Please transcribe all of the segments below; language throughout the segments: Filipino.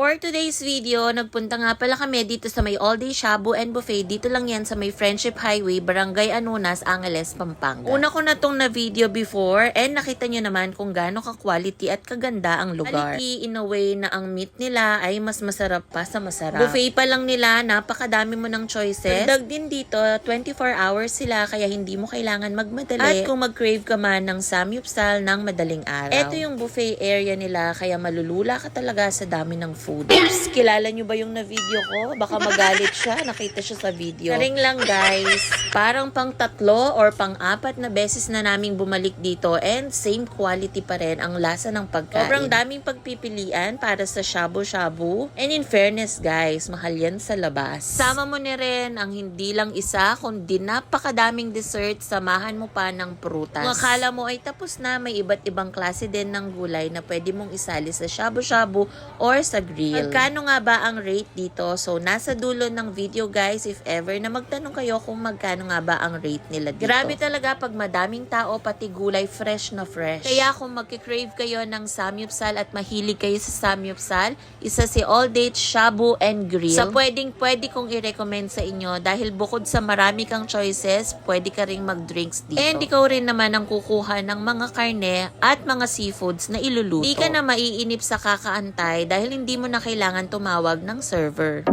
For today's video, nagpunta nga pala kami dito sa may all-day shabu and buffet. Dito lang yan sa may Friendship Highway, Barangay Anunas, Angeles, Pampanga. Una ko na tong na-video before and nakita nyo naman kung gaano ka-quality at kaganda ang lugar. Quality in a way na ang meat nila ay mas masarap pa sa masarap. Buffet pa lang nila, napakadami mo ng choices. Dagdag din dito, 24 hours sila kaya hindi mo kailangan magmadali. At kung mag-crave ka man ng samyupsal ng madaling araw. Ito yung buffet area nila kaya malulula ka talaga sa dami ng food. Oops! Kilala nyo ba yung na-video ko? Baka magalit siya. Nakita siya sa video. Naring lang guys. Parang pang 3 or pang 4 na beses na naming bumalik dito and same quality pa rin ang lasa ng pagkain. Sobrang daming pagpipilian para sa shabu-shabu. And in fairness guys, mahal yan sa labas. Sama mo ni rin ang hindi lang isa kundi napakadaming dessert. Samahan mo pa ng prutas. Kung akala mo ay tapos na, may iba't ibang klase din ng gulay na pwede mong isali sa shabu-shabu or sa grill. Magkano nga ba ang rate dito? So, nasa dulo ng video guys, if ever na magtanong kayo kung magkano nga ba ang rate nila dito. Grabe talaga pag madaming tao, pati gulay fresh na fresh. Kaya kung magkikrave kayo ng samyupsal at mahilig kayo sa samyupsal, isa si All Day Shabu and Grill. Sa pwede kong i-recommend sa inyo dahil bukod sa marami kang choices, pwede ka ring mag-drinks dito. And ikaw rin naman ang kukuha ng mga karne at mga seafoods na iluluto. Di ka na maiinip sa kakaantay dahil hindi mo na kailangan tumawag ng server.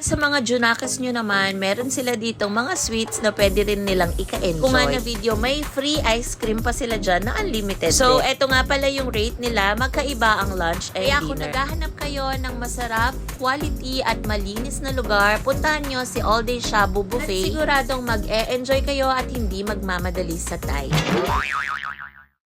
Sa mga Junakis nyo naman, meron sila ditong mga sweets na pwede rin nilang ika-enjoy. Kung nga na video, may free ice cream pa sila dyan na unlimited. So, eto nga pala yung rate nila. Magkaiba ang lunch and dinner. Kaya kung naghahanap kayo ng masarap, quality at malinis na lugar, puntahan nyo si All Day Shabu Buffet. At siguradong mag-e-enjoy kayo at hindi magmamadali sa time.